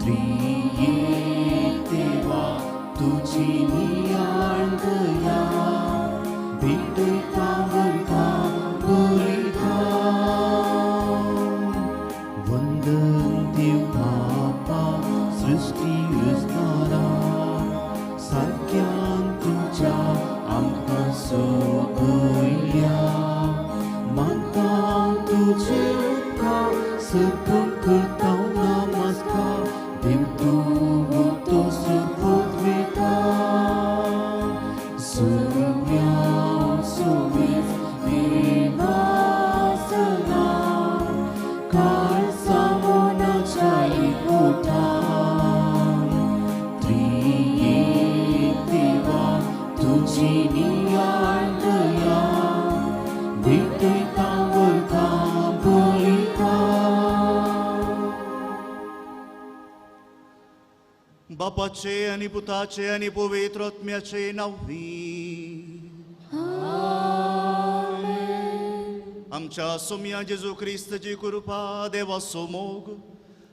त्रिएक देवा तुझी नियाळ दया भेटता वर्धा बोलिता वंदन देव बापा सृष्टी रचणारा सारक्यान तुझ्या आमकां सोबया मानता तुझे उपकार सतत करता नमस्कार देव तूं तो सुपविता सोम्या सोमेस देवासना काळ सामोनाच्या एकवटा त्रिएक देवा तुझी नियाळ दया भेटता वर्धा बोलिता बापाचे आणि पुताचे आणि पवित्र आत्म्याचे नावी आमच्या सोम्या जेजू ख्रिस्ताची कृपा देवाचो मोग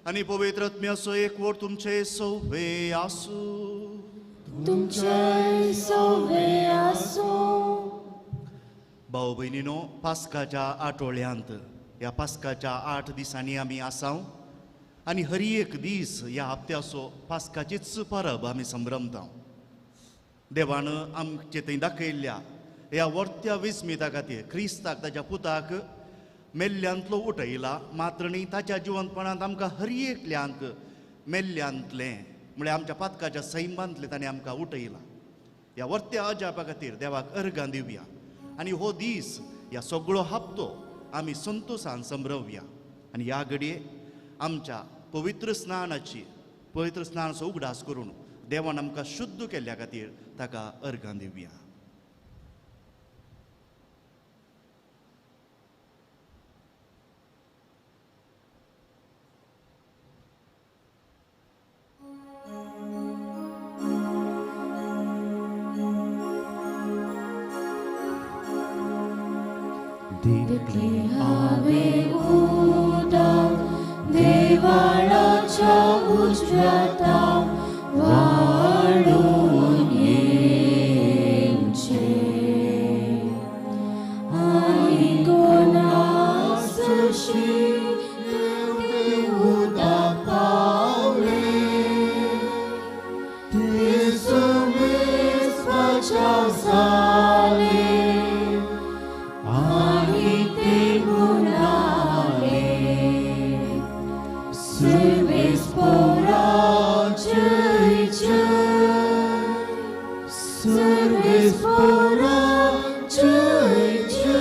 आणि पवित्र आत्म्याचो एकवट तुमचे सौवे आसू तुमचे सौवे आसो. भाऊ भयणीनो, पास्काच्या आठवड्यांत ह्या पास्काच्या 8 दिसांनी आमी आसाव आनी हर एक दीस ह्या हप्त्याचो पास्काचीच परब आमी संभ्रमता. देवान आमचे थंय दाखयल्ल्या ह्या वर्त्या विस्मिता खातीर क्रिस्ताक ताच्या पुताक मेल्ल्यांतलो उठयला, मात्र न्ही ताच्या जिवंतपणांत आमकां हर एकल्यांक मेल्ल्यांतलें म्हळ्यार आमच्या पातकाच्या सैमांतलें ताणें आमकां उठयला. ह्या वर्त्या अजापा खातीर देवाक अर्गां दिवया आनी हो दीस ह्या सगळो हप्तो आमी संतोशान संभ्रमया. आनी ह्या घडये आमच्या पवित्र स्नानाचो उगडास करून देवान आमकां शुद्ध केल्ल्या खातीर ताका अर्गां दिवया. देखले हावे उदक देवाळाच्या उजव्याता वाढून येवचे आनी कोणासशी उदक पावले ते समेस बचाव जाले आनी ते गुणाले सर्वेस पोरा जय जय सर्वेस पोरा जय जय.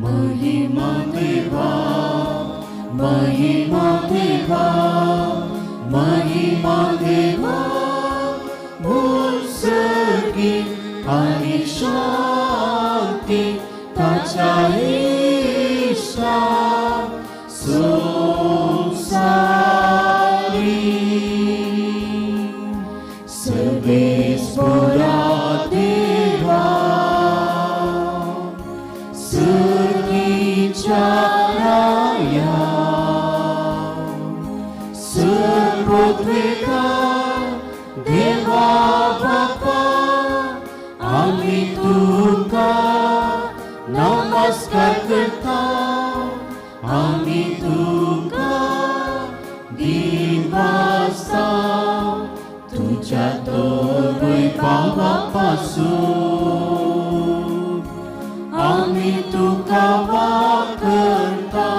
महिमा देवा महिमा देवा महिमा देवा मुसर्गी आणि शांती ताच्या इशा संसारी सर्वेस पोरा देवा राया सर्वोद्वेता देवा बापा आम्ही तुका नमस्कार करता आम्ही तुका दिवासा तुझ्या तोरवय पासून आम्ही तुका वाकरता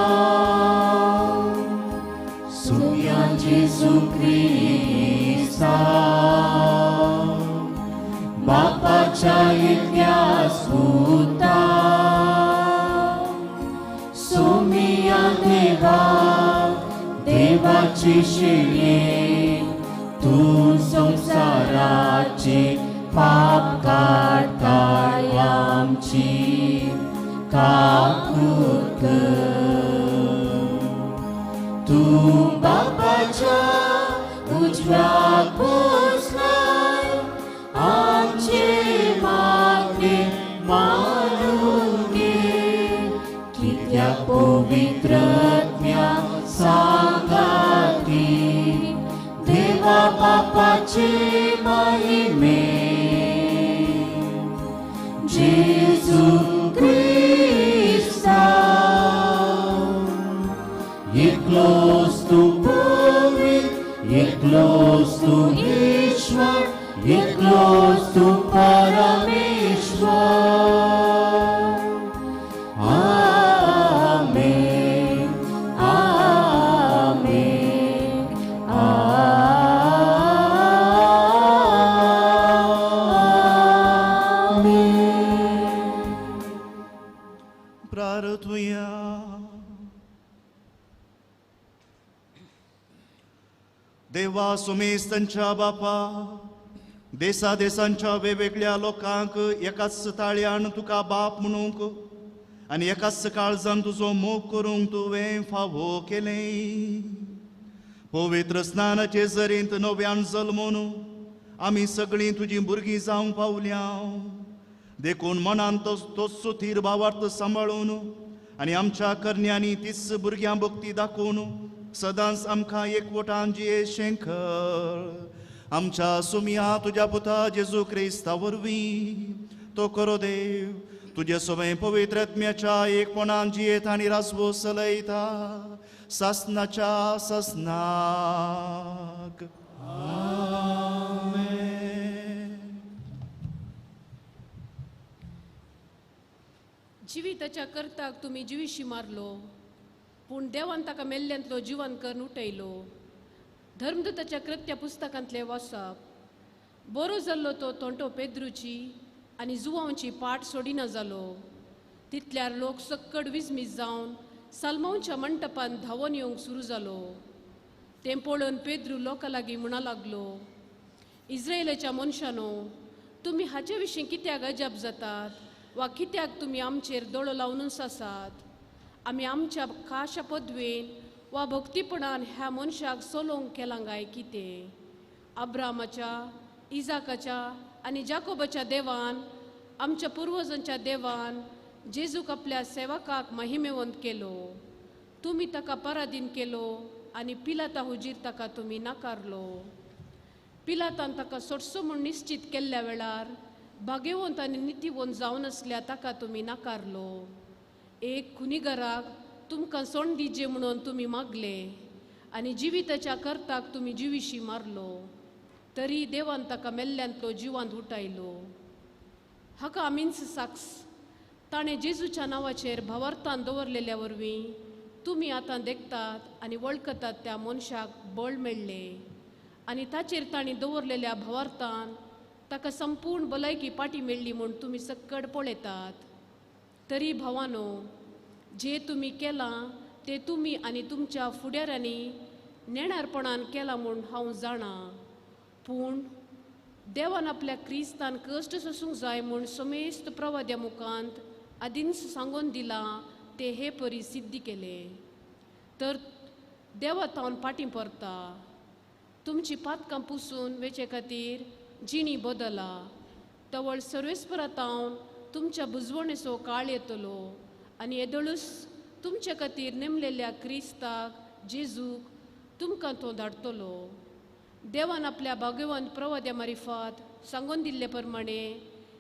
सोम्या जेजू ख्रिस्ता बापाच्या इतिहास होता सोम्या देवा देवाची शिळे तू संसाराची पाप काढताय आमची काकूत कर बापाच्या उजव्यात बसलाय, आमचे मागे मानून घे. कित्या पवित्रज्ञा सांगाती देवा बापाचे महिमे. जेजू ख्रिस्ता एकलोच तू पवित्र, एकलोच तू ईश्वर, एकलोच तू परमेश्वर. आमेन, आमेन, आमेन. प्रार्थूया. देवा सुमेस्तांच्या बापा, देशांच्या वेगवेगळ्या लोकांक एकाच ताळ्यान तुका बाप म्हणूंक आनी एकाच काळजान तुजो मोग करूंक तुवें फावो केलें. पवित्र स्नानाचे जरींत नव्यान जल्मून आमी सगळीं तुजीं भुरगीं जावंक पावल्या. देखून मनान तोच थीर भावार्थ सांबाळून आनी आमच्या करण्यांनी तीच भुरग्यां भक्ती दाखोवन सदांच आमकां एकवटान जियेशें कर. आमच्या सुमिया तुज्या पुता जेजू क्रिस्ता वरवीं तो करो देव तुजे सोबे पवित्र आत्म्याच्या एकपणान जियेत आनी रासवो चलयता सासनाच्या सासनाक. आमेन. जिविताच्या करताक तुम्ही जिविशी मारलो, पूण देवान ताका मेल्ल्यांतलो जिवन करून उठयलो. धर्मदूताच्या कृत्य पुस्तकांतले वाचप. बरो जाल्लो तो तोंटो पेद्रूची आनी जुवांची पाट सोडिना जालो. तितल्यार लोक सक्कड विजमीज जावन सालमांच्या मंटपान धांवून येवंक सुरू जालो. तें पळोवन पेद्रू लोकां लागीं म्हणा लागलो, इस्रायेलाच्या मनशानो, तुमी हाचे विशीं कित्याक अजाप जातात वा कित्याक तुमी आमचेर दोळो लावनूच आसात. आमी आमच्या खाशा पदवेन वा भक्तीपणान ह्या मनशाक सोलोवंक केलां काय कितें. अब्रामाच्या, इजाकाच्या आनी जाकोबाच्या देवान, आमच्या पुर्वजांच्या देवान जेजूक आपल्या सेवकाक महिमेवंत केलो. तुमी ताका पराधीन केलो आनी पिलाता हुजीर ताका तुमी नाकारलो. पिलातान ताका सोडचो म्हूण निश्चित केल्ल्या वेळार भाग्यवंत आनी नितीवंत जावन आसल्या ताका तुमी नाकारलो. एक खुनीगराक तुमकां सोण दिजे म्हणून तुमी मागले आनी जिविताच्या करताक तुमी जिविशी मारलो. तरी देवान ताका मेल्ल्यांतलो जिवांत उठयलो. हाका आमीच साक्ष. ताणें जेजूच्या नांवाचेर भावार्थान दवरलेल्या वरवीं तुमी आतां देखतात आनी वळखतात त्या मनशाक बळ मेळ्ळे आनी ताचेर तांणी दवरलेल्या भावार्थान ताका संपूर्ण भलायकी पाटी मेळ्ळी म्हूण तुमी सक्कड पळयतात. तरी भावानो, जे तुमी केलां ते तुमी आनी तुमच्या फुडाऱ्यांनी नेणारपणान केलां म्हूण हांव जाणां. पूण देवान आपल्या क्रिस्तान कश्ट सोसूंक जाय म्हूण समेस्त प्रवाद्या मुखांत आदींच सांगून दिलां ते हे परी सिद्धी केले. तर देवा तावन फाटीं परता. तुमची पातकां पुसून वेचे खातीर जिणी बदला. तवळ सर्वेस्परात हांव तुमच्या बुजवणेचो काळ येतलो आनी येदळूच तुमचे खातीर नेमलेल्या क्रिस्ताक जेजूक तुमकां तो धाडटलो. देवान आपल्या भाग्यवंत प्रवाद्या मारिफात सांगून दिल्ले प्रमाणे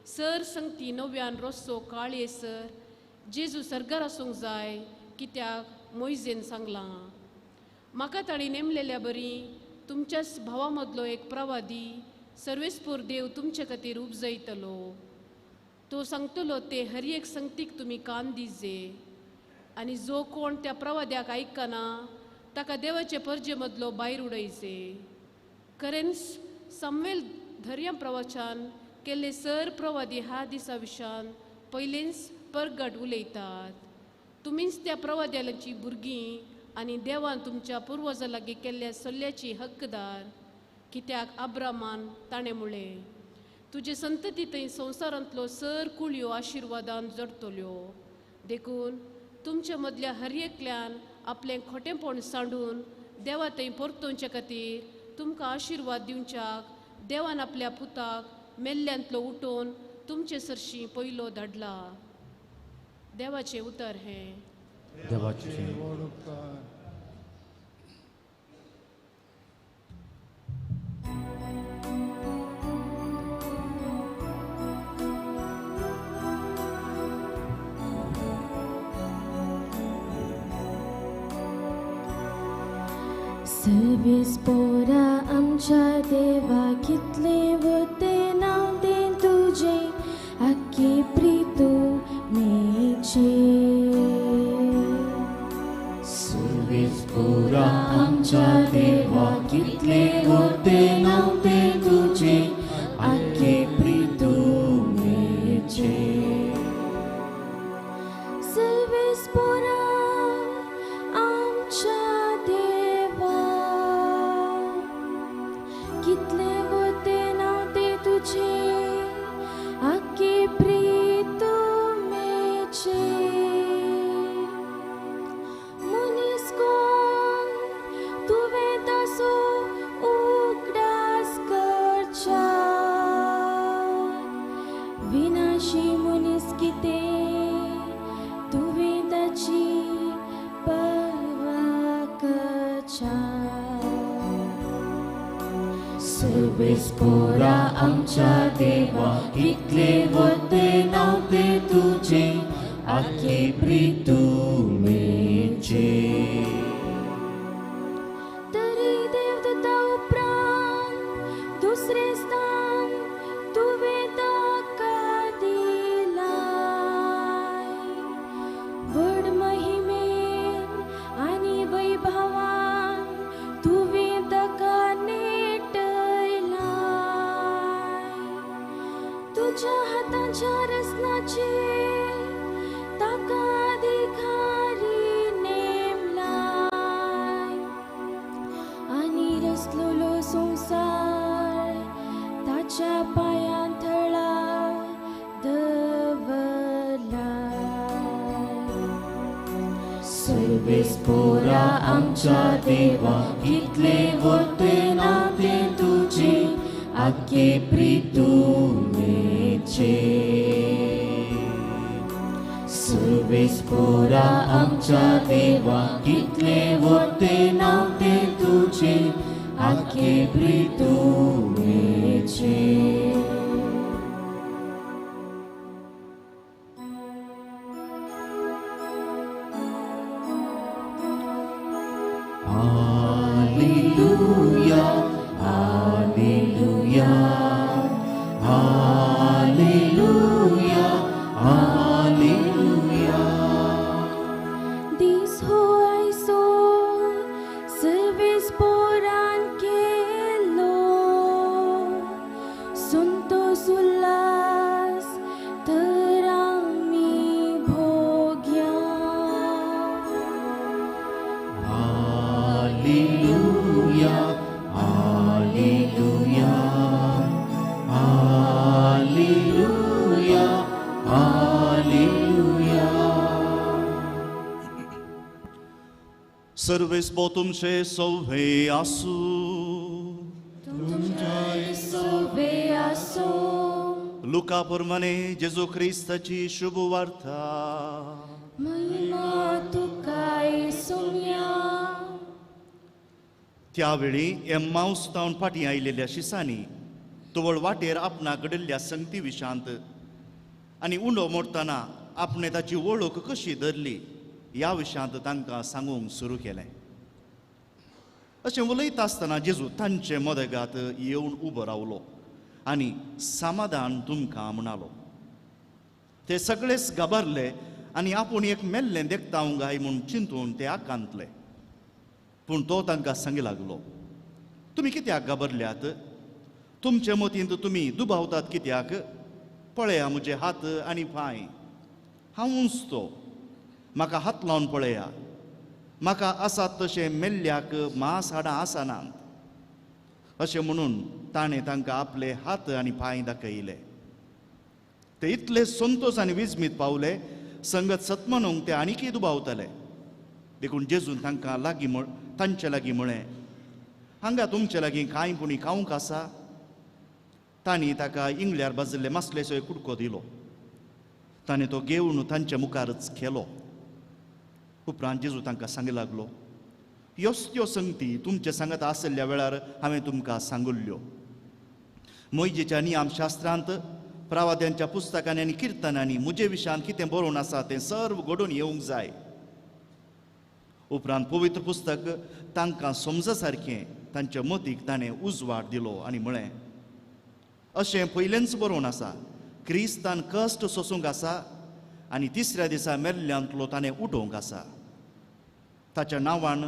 सर संगती नव्यान रोसचो काळ येसर जेजू सर्गार आसूंक जाय कित्याक मोयजेन सांगलां. म्हाका ताणी नेमलेल्या बरी तुमच्याच भावा मदलो एक प्रवादी सर्वेस्पूर देव तुमचे खातीर उपजयतलो. तो सांगतलो ते हर एक संगतीक तुमी कान दिजे आनी जो कोण त्या प्रवाद्याक आयकना ताका देवाचे पर्जे मदलो भायर उडयचे. खरेंच साम्वेल धर्या प्रवचन केल्ले सर प्रवादी ह्या दिसा विशान पयलेंच परगट उलयतात. तुमीच त्या प्रवाद्याची भुरगीं आनी देवान तुमच्या पुर्वजां लागीं केल्ल्या सल्ल्याची हक्कदार. कित्याक अब्रामान ताणें म्हळें, तुजे संतती थंय संवसारांतलो सर कुळयो आशिर्वादान जडटल्यो. देखून तुमच्या मदल्या हर एकल्यान आपलें खोटेंपण सांडून देवा थंय परतोवचे खातीर तुमकां आशिर्वाद दिवच्याक देवान आपल्या पुताक मेल्ल्यांतलो उठोवन तुमचे सरशी पयलो धाडला. देवाचें उतर हें. देवाचे सव्वीस पोरा आमच्या देवा कितले वते नाव दे तुझे आख्खे प्रितू मेचे. सव्वीस पोरा आमच्या देवा कितले होते नाव ते तुझे आखे प्रितू मेचे. सव्वीस पोरा आमच्या देवा कितले वते नाव दे तुझे आख्खे प्रितू मेचे. मनीस कोण तुवें तासो उगडास करच्या विनाशी मनीस किते तुवें ताची पर्वा करच्या. सव्वीस पोरा आमच्या देवा कितले होते नाव ते तुझे आखे प्रितू मेचे. तरी देवदूता उपरांत दुसरे स्थान तुवें ताका दिलाय. व्हड महिमेन आनी वैभवान तुवें ताका नेटयलाय. तुज्या हातांच्या रत्नाचेर ताका अधिकारी नेमलाय आनी रचलोलो संसार ताच्या पांयां थळाव दवरलाय. सव्वीस पोरा आमच्या देवा कितले होते नाव ते तुझे आखे प्रितू मेचे. सव्वीस पोरा आमच्या देवा कितले होते नाव ते तुझे आखे प्रितू मेचे. Hallelujah hallelujah hallelujah hallelujah. दीस हो आयसो सव्वीस पोरान केलो संतोष उल्हास तर आमी भोग्या. Hallelujah hallelujah hallelujah hallelujah. सर्वेस्पो तुमचे सौभे आसू. सोबे आसो लुका प्रमाणे जेजू ख्रिस्ताची शुभ वार्ता. महिमा तुकाय सोम्या. त्यावेळी एम्माऊसतावन फाटीं आयिल्ल्या शिसांनी तवळ वाटेर आपणाक घडिल्ल्या संगती विशांत आनी उंडो मोडटना आपणे ताची वळख कशी धरली ह्या विशयांत तांकां सांगूंक सुरू केलें. अशें उलयता आसतना जेजू तांचे मदगांत येवन उबो रावलो आनी समाधान तुमकां म्हणालो. ते सगळेच घाबरले आनी आपूण एक मेल्लें देखतांव गाय म्हूण चिंतून ते आकांतले. पूण तो तांकां सांगी लागलो, तुमी कित्याक घाबरल्यात? तुमचे मतींत तुमी दुबावतात कित्याक? पळया म्हजे हात आनी पांय, हांवूच तो. म्हाका हात लावन पळया. म्हाका आसात तशें मेल्ल्याक मांस हाडां आसनात. अशें म्हणून ताणें तांकां आपले हात आनी पांय दाखयले. ते इतले संतोश आनी विस्मीत पावले, संगत सतमनूंक ते आनीकय दुबावतले. देखून जेजून तांकां लागीं तांचे लागीं म्हळें, हांगा तुमचे लागीं कांय कोणी खावंक आसा? तांणी ताका इंगल्यार भाजिल्ले मासलेचो एक कुडको दिलो. ताणें तो घेवन तांच्या मुखारच केलो. उपरांत जेजू तांकां सांगूंक लागलो, ह्योच त्यो संगती तुमचे सांगत आसल्या वेळार हांवें तुमकां सांगुल्ल्यो. मोइजेच्या नियम शास्त्रांत, प्रवाद्यांच्या पुस्तकांनी आनी किर्तनांनी म्हजे विशयान कितें बरोवन आसा तें सर्व घडोवन येवंक जाय. उपरांत पवित्र पुस्तक तांकां समज सारकें तांच्या मतीक ताणें उजवाड दिलो आनी म्हळें, अशें पयलेंच बरोवन आसा, क्रिस्तान कश्ट सोसूंक आसा आनी तिसऱ्या दिसा मेल्ल्यांतलो ताणें उठोवंक आसा. ताच्या नांवान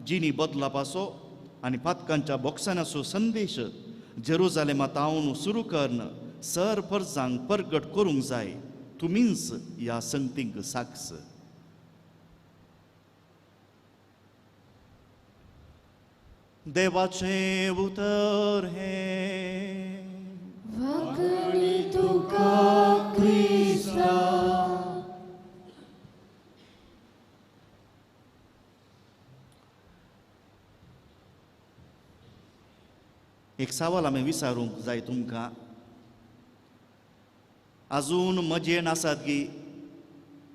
जिणी बदलाप आसो आनी पातकांच्या बॉक्सांचो संदेश जेरुजालेमांतावन सुरू करन सर परजांक परगट करूंक जाय. तुमीच ह्या संगतींक साक्ष. देवाचें उतर हें वागणी तुका क्रिस्ता एक सवाल हांवें विचारूंक जाय तुमकां. आजून मजेन आसात गी,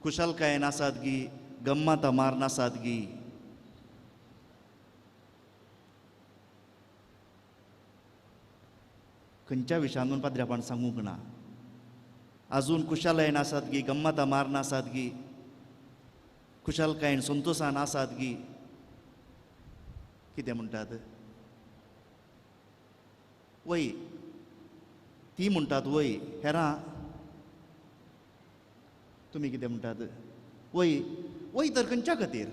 कुशलकायेन आसात गी, गम्मत मारून आसात गी? खंयच्या विशयान पाद्र्यापण सांगूंक ना. आजून कुशलायेन आसात गी, गम्मत मारून आसात गी, कुशलकायेन संतोशान आसात गी? कितें म्हणटात? वय ती म्हणटात वय. हेरां तुमी कितें म्हणटात? वय वय तर खंयच्या खातीर?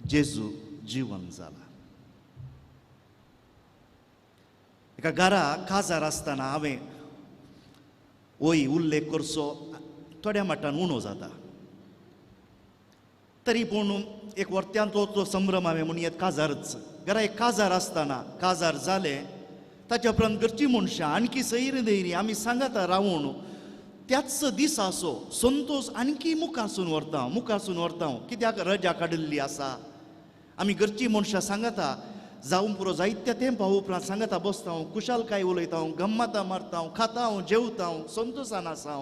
जेजू जिवन जाला. एका घरा काजार आसतना हांवें वय उल्लेख करचो थोड्या मट्टान उणो जाता. तरी पूण एक वर्त्यांतलो तो संभ्रम हांवें म्हणून येत काजारच. घरा एक काजार आसतना काजार जालें ताच्या उपरांत घरचीं मनशां आणकी सैर धैर्य आमी सांगात रावून त्याच दिसा असो संतोश आणकी मुखारसून व्हरता. कित्याक रजा काडिल्ली आसा. आमी घरचीं मनशां सांगता जावं पुरो जायत्या तेंपा उपरांत सांगता बसता, कुशलकाय उलयता, गम्मत मारता, खाता, जेवता, संतोशान आसा.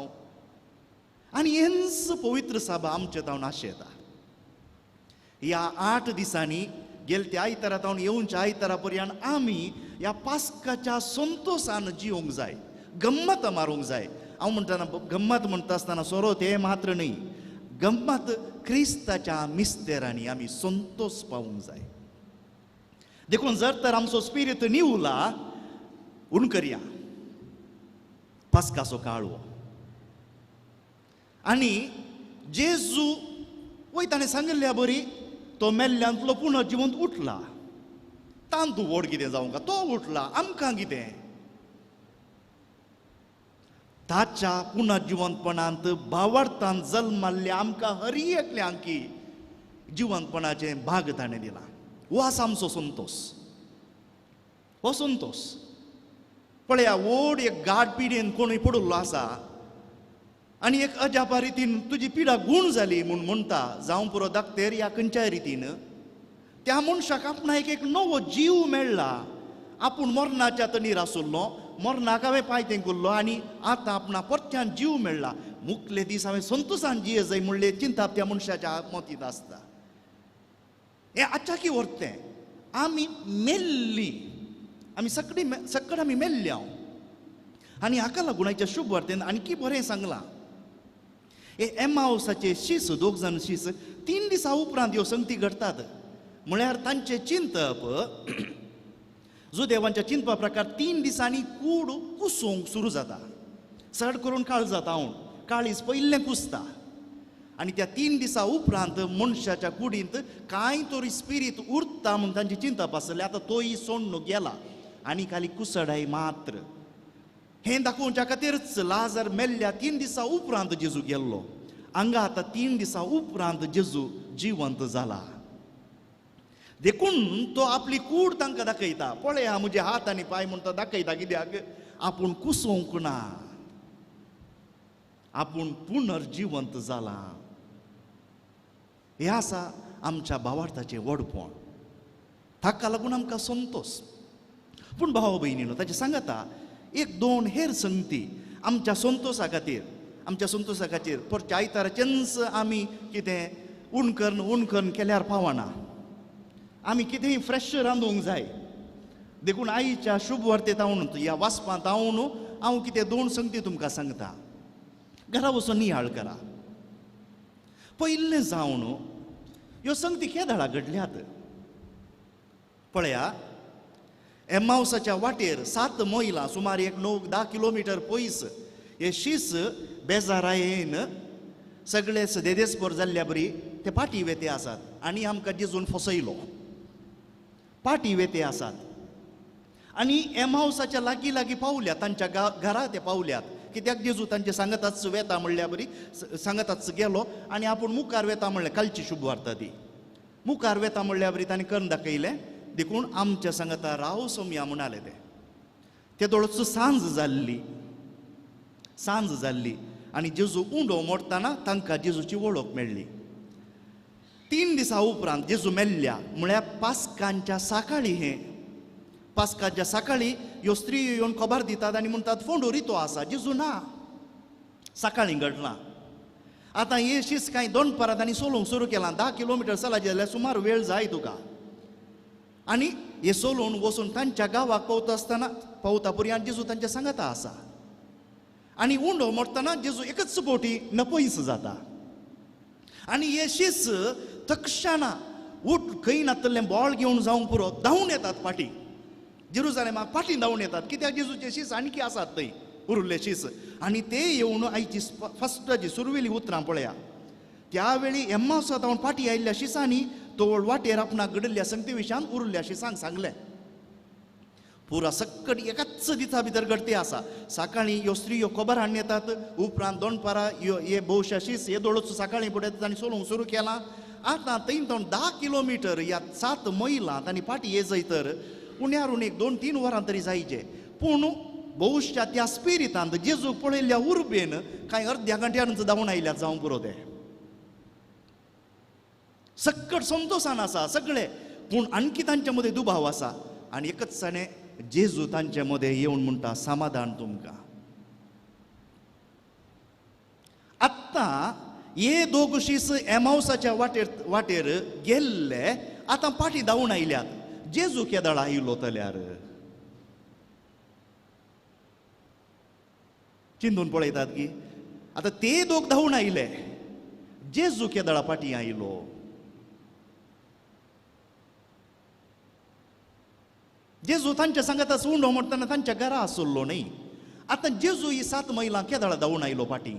आनी हेंच पवित्र सभा आमचे तावन आशेता. ह्या 8 दिसांनी गेल त्या आयतारांत येवनच्या आयतारा पर्यंत आमी ह्या पास्काच्या संतोशान जिवंक जाय, गम्मत मारूंक जाय. हांव म्हणटाना गम्मत म्हणटा आसतना सोरोत हे मात्र न्ही, गम्मत क्रिस्ताच्या मिस्तेरांनी आमी संतोश पावूंक जाय. देखून जर तर आमचो स्पिरीट निवला उण करया पास्काचो काळो. आनी जेजू वय ताणें सांगिल्ल्या बरी तो मेल्ल्यांतलो पुनर्जिवंत उठला. तांतू व्हड कितें जावंक तो उठला, आमकां कितें? ताच्या पुनर्जिवंतपणांत भावार्थांत जल्माल्ल्या आमकां हर एकल्यांकी जिवंतपणाचें भाग ताणें दिला. हो आसा आमचो संतोश. हो संतोश पळया, व्हड एक गाड पिडेन कोणूय पडुल्लो आसा आनी एक अजापा रितीन तुजी पिडा गूण जाली म्हूण म्हणटा, जावं पुरो धाकटेर या खंयच्याय रितीन त्या मनशाक आपणाक एक नवो जीव मेळ्ळा. आपूण मरणाच्या तणीर आसुल्लो, मरणाक हांवें पायतें केल्लो आनी आतां आपणाक परत्यान जीव मेळ्ळा. मुखले दीस हांवें संतोशान जिये जाय म्हणले चिंता त्या मनशाच्या मतींत आसता. हें अचाकी व्हरतें. आमी मेल्लीं, आमी सकड आमी मेल्ल्या. आनी हाका लागून आयच्या शुभ वार्तेन आणकी बरें सांगलां. हे एमाउसाचे शीस, 2 जाण शीस 3 दिसां उपरांत ह्यो संगती घडटात. म्हळ्यार तांचे चिंतप जुदेवांच्या चिंतपा प्रकार 3 दिसांनी कूड कुसोवंक सुरू जाता. चड करून काळ जाता, काळीज पयलें कुसता. आनी त्या 3 दिसां उपरांत मनशाच्या कुडींत कांय तरी स्पिरीट उरता म्हूण तांची चिंतप आसलें. आतां तोय सोडून गेला आनी खाली कुसडाय मात्र. हें दाखोवच्या खातीरच लाजर मेल्ल्या 3 दिसां उपरांत जेजू गेल्लो. हांगा आतां 3 दिसां उपरांत जेजू जिवंत जाला. देखून तो आपली कूड तांकां दाखयता. पळया म्हजे हात आनी पांय म्हणटा दाखयता. कित्याक आपूण कुसोवंक ना, आपूण पुनर्जिवंत जाला. हे आसा आमच्या भावार्थाचें व्हडपण. ताका लागून आमकां संतोश. पूण भाव भयणीनो, ताचे सांगता एक दोन हेर संगती आमच्या संतोशा खातीर परच्या आयताराचेंच आमी कितें उणकरण केल्यार पावना. आमी कितेंय फ्रेश रांदूंक जाय. देखून आईच्या शुभ वार्तेंत ह्या वाचपांत हांव कितें दोन संगती तुमकां सांगता. घरा वचून नियाळ करा. पयलें जावन ह्यो संगती केदाळा घडल्यात. पळया, एम्माउसाच्या वाटेर 7 मैलां सुमार 9-10 किलोमीटर पयस हे शीस बेजारायेन सगळे सदेदेस्पर जाल्ल्या बरी ते पाटी वेते आसात. आनी आमकां जेजून फसयलो. पाटी वेते आसात आनी एम्माउसाच्या लागीं पावल्यात. तांच्या घरा ते पावल्यात. कित्याक जेजू तांचे सांगताच वेता म्हणल्या बरी सांगताच गेलो आनी आपूण मुखार वेता म्हणलें. कालची शुभ वार्ता ती. मुखार वेता म्हणल्या बरी तांणी करून दाखयलें. देखून आमच्या सांगता राव सोमया म्हणाले ते दोळच सांज जाल्ली आनी जेजू उंडो मोडटाना तांकां जेजूची वळख मेळ्ळी. 3 दिसां उपरांत जेजू मेल्ल्या म्हळ्यार पास्कांच्या सकाळी ह्यो स्त्री येवन खबर दितात आनी म्हणटात फोंडो रितो आसा. जेजू ना, सकाळीं घडना. आतां हे शीस कांय दनपारां तांणी चलोवंक सुरू केलां. 10 किलोमीटर चलाचे जाल्यार सुमार वेळ जाय तुका. आनी हे चलोवन वचून तांच्या गांवाक पावता पर्यंत जेजू तांच्या सांगता आसा. आनी उंडो मोडटना जेजू एकच फावटी नपयस जाता. आनी हे शीस तक्षणा खंय नातलें बॉल घेवन जावंक पुरो धांवून येतात फाटीं. जेरुजालेमाक फाटीं धांवून येतात. कित्याक जेजूचे शीस आनीक आसात थंय उरिल्ले शीस. आनी ते येवन आयची फस्टाची सुरवेली उतरां पळया. त्या वेळी एम्माउसांत हांव फाटीं आयिल्ल्या शिसांनी तोळ वाटेर आपणाक घडयल्ल्या संगती विशयान उरिल्ल्या शिसांक सांगलें. पुरा सक्कट एकाच दिसा भितर घडते आसा. सकाळीं ह्यो स्त्री ह्यो खबर हाडून येतात. उपरांत दनपारां हे भोवशा शीस हे दोळच सकाळीं पडयतात आनी चलोवंक सुरू केलां. आतां थंय 10 किलोमीटर ह्या 7 मैलांत आनी फाटीं ये जैतर उण्यार उणे 2-3 वरां तरी जायचे. पूण भोवशा त्या स्पिरितांत जेजू पळयल्ल्या उर्बेन कांय अर्द्या घंट्यानच धांवून आयल्यात जावं पुरो ते. सक्कट संतोशान आसा सगळे. पूण आणखी तांचे मदें दुबाव आसा. आनी एकच जेजू तांचे मदें येवन म्हणटा समाधान तुमकां. आत्तां हे दोग शीस एम्माउसाच्या वाटेर गेल्ले आतां फाटीं धांवून आयल्यात. जेजू केदाळ आयलो जाल्यार चिंतून पळयतात की आतां ते दोग धांवून आयले. जेजू केदाळा फाटीं आयलो. जेजू तांच्या सांगता उंडो मोडटना तांच्या घरा आसलो न्ही. आतां जेजू ही 7 मैलां केदाळा धांवून आयलो फाटीं.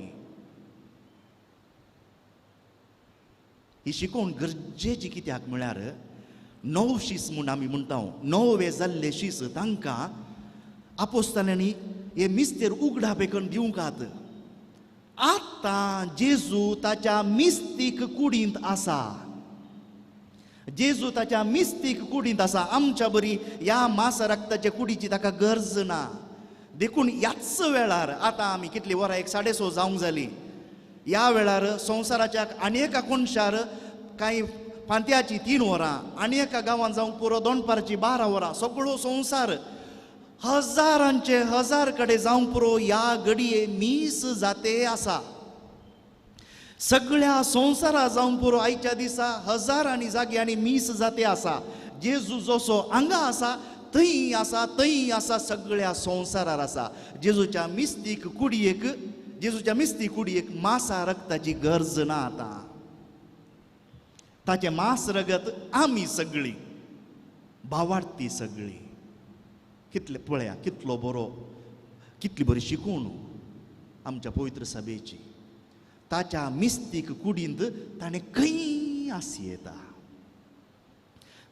ही शिकोवण गरजेची. कित्याक म्हळ्यार 9 शीस म्हूण आमी म्हणटा 9 जाल्ले शीस तांकां आपोस्तलांनी हे मिस्तेर उगडापेकन दिवंकात. आतां जेजू ताच्या मिस्तीक कुडींत आसा. जेजू ताच्या मिस्तीक कुडींत आसा. आमच्या बरी ह्या मास रक्ताच्या कुडीची ताका गरज ना. देखून ह्याच वेळार आतां आमी कितली वरां 6:30 जावंक जाली. ह्या वेळार संवसाराच्या आनी एका कोनशार कांय पांत्याची 3 वरां आनी एका गांवांत जावंक पुरो दनपारची 12 वरां सगळो संवसार हजारांचे हजार कडेन जावंक पुरो ह्या घडये मीस जाते आसा. सगळ्या संवसारा जावंक पुरो आयच्या दिसा हजारांनी जागे आनी मीस जाते आसा. जेजू जसो हांगा आसा थंय आसा सगळ्या संवसारार आसा. जेजूच्या मिस्तीक कुडयेक मासा रक्ताची गरज ना. आतां ताचे मास रगत आमी सगळीं भावार्थी सगळीं. कितले पळया कितली बरी शिकवण आमच्या पवित्र सभेची. ताच्या मिस्तीक कुडींत ताणें खंय आसी येता.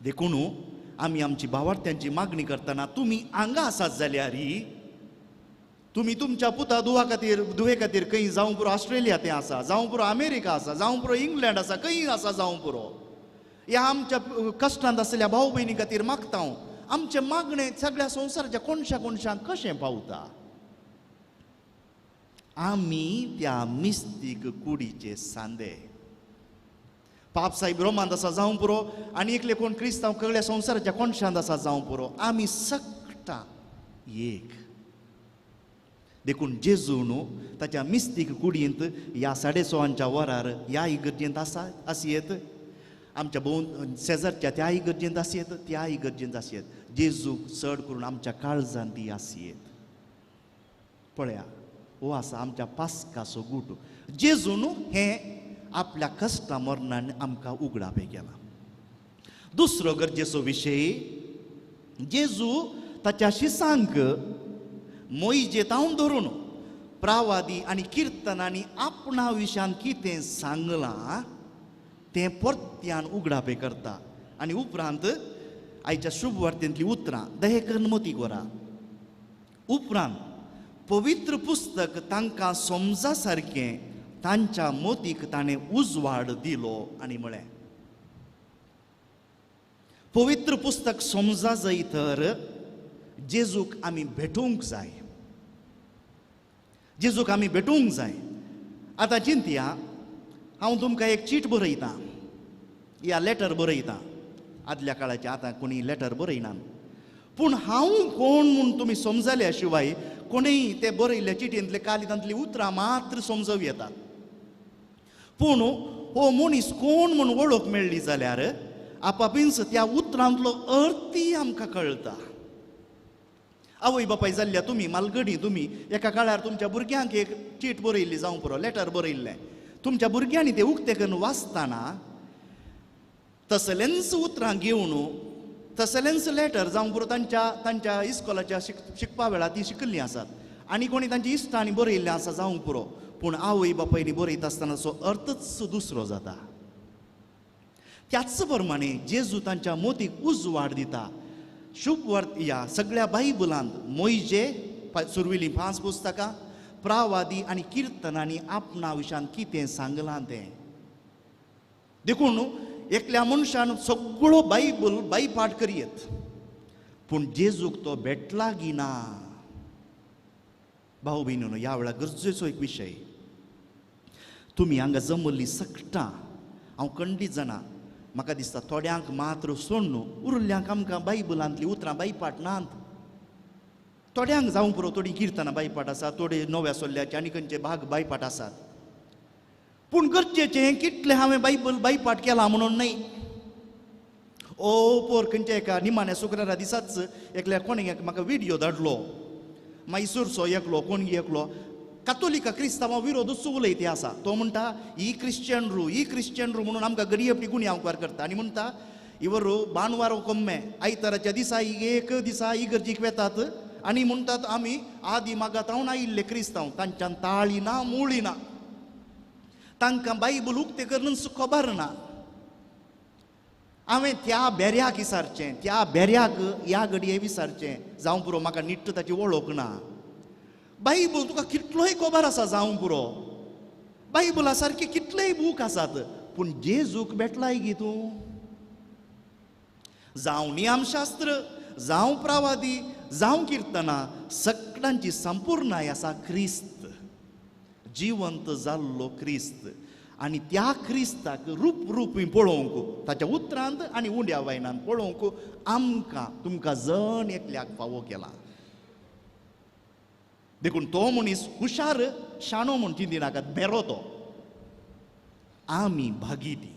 देखून आमी आमची भावार्थ्यांची मागणी करतना तुमी हांगा आसात जाल्यार तुमी तुमच्या पुता दुवे खातीर खंय जावं पुरो ऑस्ट्रेलिया ते आसा, जावं पुरो अमेरिका आसा, जावं पुरो इंग्लंड आसा, खंय आसा जावं पुरो ह्या आमच्या कश्टांत आसलेल्या भाव भयणी खातीर मागता हांव. आमचे मागणे सगळ्या संवसाराच्या कोणशांक कशें पावता. आमी त्या मिस्तीक कुडीचे सांदे. पाप साहेब रोमांत आसा जावं पुरो आनी एकले कोण क्रिस्तांव कगळ्या संवसाराच्या कोणशांत आसा जावं पुरो, आमी सकटा एक. देखून जेजू न्हू ताच्या मिस्तीक कुडींत ह्या 6:15 वरार ह्या इगर्जेंत आसयेत, आमच्या शेजारच्या त्या इगर्जेंत आसयेत, त्या इगर्जेंत आसयेत. जेजूक चड करून आमच्या काळजांत ती आसयेत. पळया, हो आसा आमच्या पास्काचो गूट. जेजू न्हू हें आपल्या कश्टा मरणान आमकां उगडापे केला. दुसरो गरजेचो विशय, जेजू ताच्या शिसांक मोइजेतावन धरून प्रावादी आनी किर्तनांनी आपणा विशयान कितें सांगलां तें परत्यान उगडापे करता. आनी उपरांत आयच्या शुभ वार्तेंतली उतरां 10 मोतीक वरा. उपरांत पवित्र पुस्तक तांकां समजा सारकें तांच्या मोतीक ताणें उजवाड दिलो आनी म्हळें. पवित्र पुस्तक समजा जाय तर जेजूक आमी भेटूंक जाय. जेजूक आमी भेटूंक जाय. आतां चिंतया, हांव तुमकां एक चीट बरयतां या लेटर बरयतां. आदल्या काळाचें आतां कोणी लेटर बरयनात, पूण हांव कोण म्हूण तुमी समजल्या शिवाय कोणेय ते बरयल्ल्या चिटयेंतले कालिदांतली उतरां मात्र समजूं येतात. पूण हो मनीस कोण म्हूण वळख मेळ्ळी जाल्यार आपापीच त्या उतरांतलो अर्थय आमकां कळटा. आवय बापाय जाल्ल्या तुमी मालगडी तुमी एका काळार तुमच्या भुरग्यांक एक चीट बरयल्ली जावं पुरो, लेटर बरयल्लें, तुमच्या भुरग्यांनी तें उक्तें करून वाचताना तसलेंच उतरां घेवन तसलेंच लेटर जावं पुरो तांच्या इस्कॉलाच्या शिकपा वेळार ती शिकल्लीं आसात आनी कोणी तांच्या इश्टांनी बरयल्लें आसा जावं पुरो, पूण आवय बापायनी बरयता आसतनाचो अर्थच दुसरो जाता. त्याच प्रमाणे जेजू तांच्या मोतीक उजवाड दिता. शुभ वार्त ह्या सगळ्या बायबलांत मोइजे सुरविल्लीं 5 पुस्तकां, प्रावादी आनी किर्तनांनी आपणा विशयान कितें सांगलां तें. देखून एकल्या मनशान सगळो बायबल बायपाठ करियेत, पूण जेजूक तो भेटला की ना. भाऊ भयणीनो, ह्या वेळार गरजेचो एक विशय. तुमी हांगा जमल्लीं सकटां हांव खंडीत जाणा, म्हाका दिसता थोड्यांक मात्र सोडून उरल्ल्यांक आमकां बायबलांतलीं उतरां बायपाठ नात. थोड्यांक जावं पुरो थोडीं किर्तनां बायपाठ आसात, थोडे नव्या सोल्ल्याचे आनी खंयचे भाग बायपाठ आसात. पूण गरजेचें कितलें हांवें बायबल बायपाठ केला म्हणून न्हय. पोर खंयच्या एका निमाण्या शुक्रारा दिसाच एकल्या कोणें म्हाका व्हिडियो धाडलो. मैसूरचो एकलो कोण एकलो कातोलिका क्रिस्तांवां विरोधूच उलयते आसा. तो म्हणटा ही क्रिश्चन रू म्हणून आमकां गडयेपटी गुन्यांवकार करता आनी म्हणटा इवरू भानवारो कोम्मे आयताराच्या दिसा एक दिसा इगर्जीक वेतात आनी म्हणटात आमी आदी मागातावन आयिल्ले क्रिस्तांव, तांच्यान ताळी ना मुळी ना, तांकां बायबल उक्तें करूनच खबर ना. हांवें त्या बेऱ्याक विचारचें, त्या बेऱ्याक ह्या घडये विचारचें जावं पुरो म्हाका निट्ट ताची वळख ना. बायबल तुका कितलोय खबर आसा जावं पुरो, बायबला सारके कितलेय बूक आसात, पूण जेजूक भेटलाय गी तूं? जावं नियमशास्त्र, जावं प्रावादी, जावं किर्तनां, सगळ्यांची संपूर्णाय आसा क्रिस्त, जिवंत जाल्लो क्रिस्त. आनी त्या क्रिस्ताक रूप पळोवंक ताच्या उतरांत आनी उंड्या वायनान पळोवंक आमकां तुमकां जण एकल्याक फावो केला. देखून तो मनीस हुशार शाणो म्हूण चिंतिनाकात, बेरो तो. आमी भागीटी,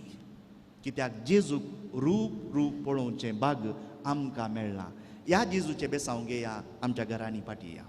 कित्याक जेजूक रूप पळोवचें भाग आमकां मेळ्ळां. ह्या जेजूचे बेसांव घेया, आमच्या घरांनी पाटया.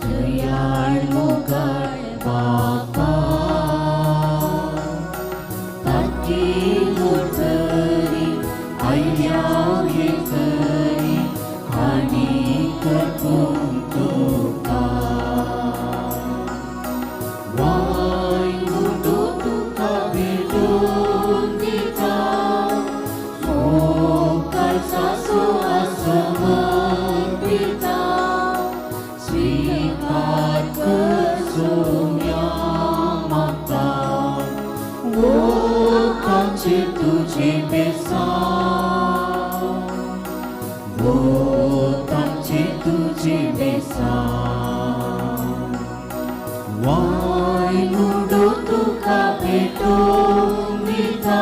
दयाळ मोगाळ बापा पिता स्वीकार कर सोम्या माता वो आमचे तुझे बेसा वो आमचे तुझे बेसा वायनुडो तुका भेटो मिता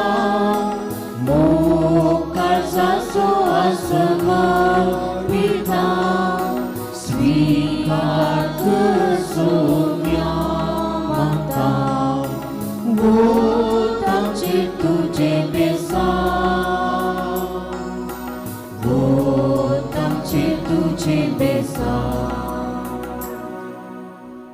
मोकाजाचो आसनो पिता स्वीकार कर सोम्या माता वो आमचे तुझे बेसा वो आमचे तुझे बेसा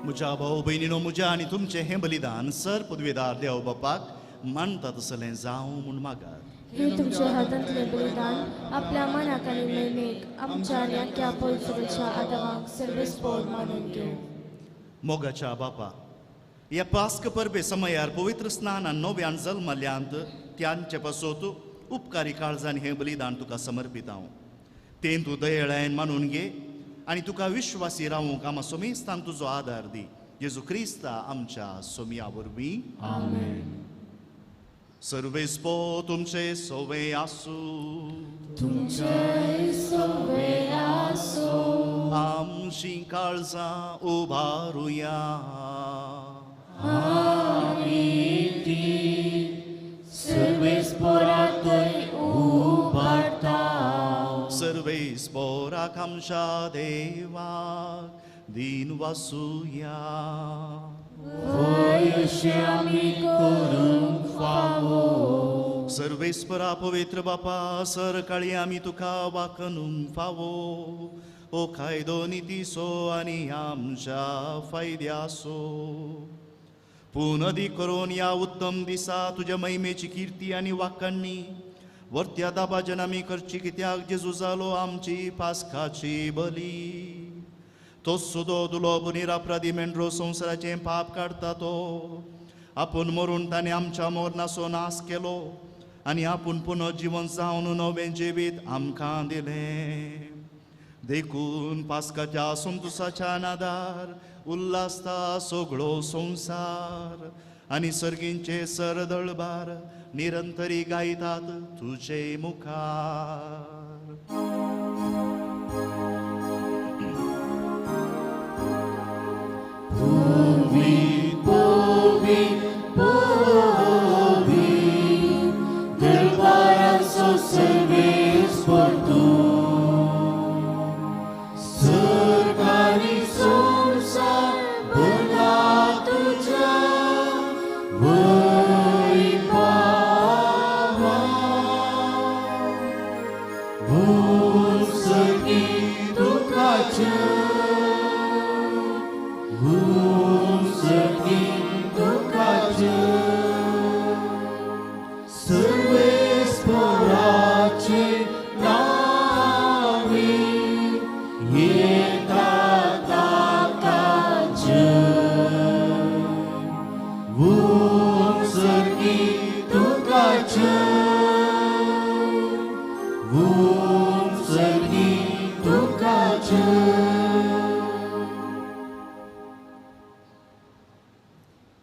म्हज्या भाऊ भयणीनो म्हज्या आनी तुमचें हें बलिदान सर पदवेदार देव बापाक मानता तसलें जावं म्हूण मागात हे तुमच्या हातांतले बलिदान आपल्या मनाक आनी नेमेक आमच्या आनी आख्या पवित्रच्या आदाराक सर्वेस्पोर मानून घेव मोगाच्या बापा ह्या पास्क परबे समयार पवित्र स्नान आनी नव्यान जल्मल्यांत त्यांचे पासोत उपकारी काळजान हें बलिदान तुका समर्पित हांव तें तूं दयेळायन मानून घे आनी तुका विश्वासी रावूंक आमा सोमेस्तान तुजो आदार दी जेजू क्रिस्ता आमच्या सोमया वरवीं आमेन सर्वेस्पो तुमचे सोवे आसूं तुमचे सोवे आसूं आमची काळजां उबारुया सर्वेस्पोरांतय उबारता सर्वेस्पोराक आमच्या देवाक दिन वासुया अशें आमी करूंक फावो सर्वेस्परा पवित्र बापा सर काळी आमी तुका वाकनूंक फावो ओ कायदो नितीसो आनी आमच्या फायद्यासो पुनदी करून या उत्तम दिसा तुज्या महिमेची कीर्ती आनी वाकणणी वर्त्या दाबाजन आमी करची कित्याक जेजू जालो आमची पास्काची बली तो सुदो दुलोब निरापराधी मेंढरो संवसाराचें पाप काडटा तो आपूण मरून ताणें आमच्या मोरनाचो नाश केलो आनी आपूण पुनः जीवन जावन नवें जिवीत आमकां दिलें देखून पास्काच्या संतोशाच्या नादार उल्हासता सगळो संसार आनी सर्गींचे सर दळबार निरंतरी गायतात तुझे मुखार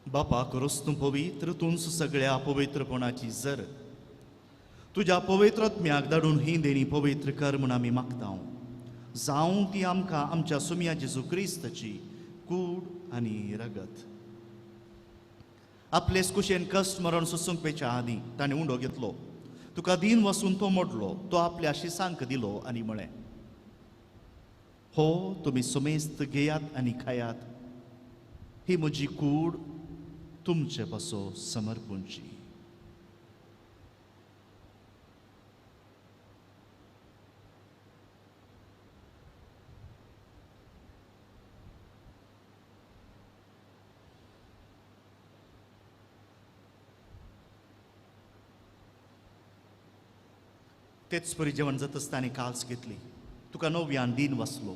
बापा करोस तूं पवित्र तूंच सगळ्या पवित्रपणाची जर तुज्या पवित्रत्म्याक धाडून ही देणी पवित्र कर म्हूण आमी मागता जावं ती आमकां आमच्या सुम्या जेजू क्रिस्ताची कूड आनी रगत आपलेच कुशेन कश्ट मरण सुसूंक पेच्या आदीं ताणें उंडो घेतलो तुका दिन वसून तो मोडलो तो आपल्या शिसांक दिलो आनी म्हळें हो तुमी सुमेस्त घेयात आनी खायात ही म्हजी कूड तुमचे पासो समर्पूंची तेच परी जेवण जात आसतना काल्स घेतली तुका नव्यान दिन वसलो